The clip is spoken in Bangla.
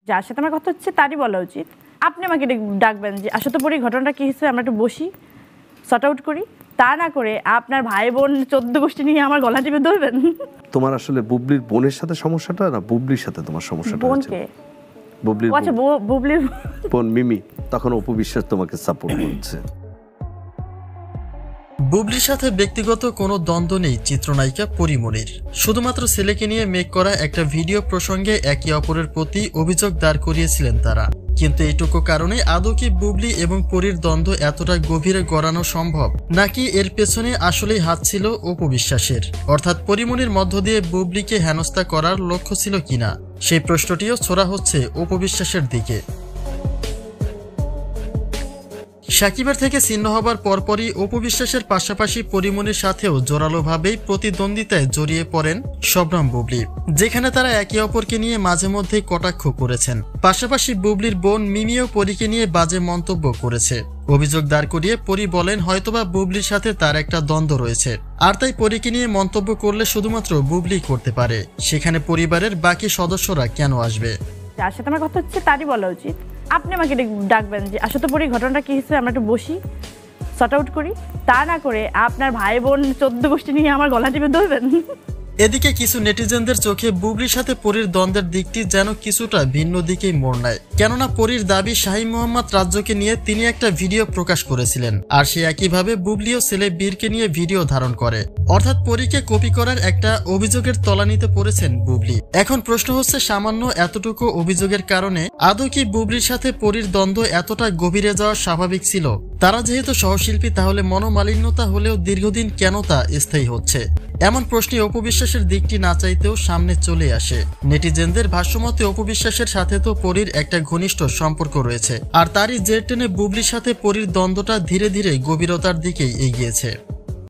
যার সাথে আমার কথা হচ্ছে তারই বলা উচিত। আপনি আমাকে ডাকবেন যে আসলে তো পরি ঘটনাটা কি হয়েছে, আমরা একটু বসি, সর্ট আউট করি। তা না করে আপনার ভাই বোন 14 গোষ্ঠী নিয়ে আমার গলা টিপে ধরবেন। তোমার আসলে বুবলির বোনের সাথে সমস্যাটা না বুবলির সাথে তোমার সমস্যাটা হচ্ছে? বোনকে বুবলির আচ্ছা বুবলির বোন মিমি তখন অপু বিশ্বাস তোমাকে সাপোর্ট করছে। বুবলির সাথে ব্যক্তিগত কোনো দ্বন্দ্ব নেই চিত্রনায়িকা পরিমণির। শুধুমাত্র ছেলেকে নিয়ে মেক করা একটা ভিডিও প্রসঙ্গে একে অপরের প্রতি অভিযোগ দাঁড় করিয়েছিলেন তারা। কিন্তু এইটুকু কারণে আদৌ কি বুবলি এবং পরির দ্বন্দ্ব এতটা গভীরে গড়ানো সম্ভব, নাকি এর পেছনে আসলেই হাত ছিল অপু বিশ্বাসের? অর্থাৎ পরিমণির মধ্য দিয়ে বুবলিকে হেনস্থা করার লক্ষ্য ছিল কিনা, সেই প্রশ্নটিও ছোড়া হচ্ছে অপু বিশ্বাসের দিকে। সাকিবের থেকে ছিন্ন হবার পরপরই অপু বিশ্বাসের পাশাপাশি পরিমণির সাথেও জোরালোভাবেই প্রতিদ্বন্দ্বিতায় জড়িয়ে পড়েন শবনম বুবলি, যেখানে তারা একে অপরকে নিয়ে মাঝে মধ্যেই কটাক্ষ করেছেন। পাশাপাশি বুবলির বোন মিমিও পরীকে নিয়ে বাজে মন্তব্য করেছে। অভিযোগ দাঁড় করিয়ে পরি বলেন হয়তোবা বুবলির সাথে তার একটা দ্বন্দ্ব রয়েছে, আর তাই পরীকে নিয়ে মন্তব্য করলে শুধুমাত্র বুবলি করতে পারে, সেখানে পরিবারের বাকি সদস্যরা কেন আসবে? যার সাথে আমার কথা হচ্ছে তারই বলা উচিত। আপনি আমাকে ডাকবেন যে আসলে তো পরি ঘটনাটা কি হয়েছে, আমরা একটু বসি, সর্ট আউট করি। তা না করে আপনার ভাই বোন 14 গোষ্ঠী নিয়ে আমার গলা টিপে ধরবেন। এদিকে কিছু নেটিজেনদের চোখে বুবলির সাথে পরীর দ্বন্দ্বের দিকটি যেন কিছুটা ভিন্ন দিকেই মোড় নেয়। কেননা পরীর দাবি শাহীন মোহাম্মদ রাজ্যকে নিয়ে তিনি একটা ভিডিও প্রকাশ করেছিলেন, আর সে একইভাবে বুবলিও ছেলে বীরকে নিয়ে ভিডিও ধারণ করে। অর্থাৎ পরীকে কপি করার একটা অভিযোগের তলানিতে পড়েছেন বুবলি। এখন প্রশ্ন হচ্ছে, সামান্য এতটুকু অভিযোগের কারণে আদৌ কি বুবলির সাথে পরীর দ্বন্দ্ব এতটা গভীরে যাওয়া স্বাভাবিক ছিল? তারা যেহেতু সহশিল্পী, তাহলে মনোমালিন্যতা হলেও দীর্ঘদিন কেন তা স্থায়ী হচ্ছে? এমন প্রশ্নে অপু বিশ্বাসের দিকটি না চাইতেও সামনে চলে আসে। নেটিজেনদের ভাষ্যমতে অপু বিশ্বাসের সাথে তো পরীর একটা ঘনিষ্ঠ সম্পর্ক রয়েছে, আর তারই জের টেনে বুবলির সাথে পরীর দ্বন্দ্বটা ধীরে ধীরে গভীরতার দিকেই এগিয়েছে।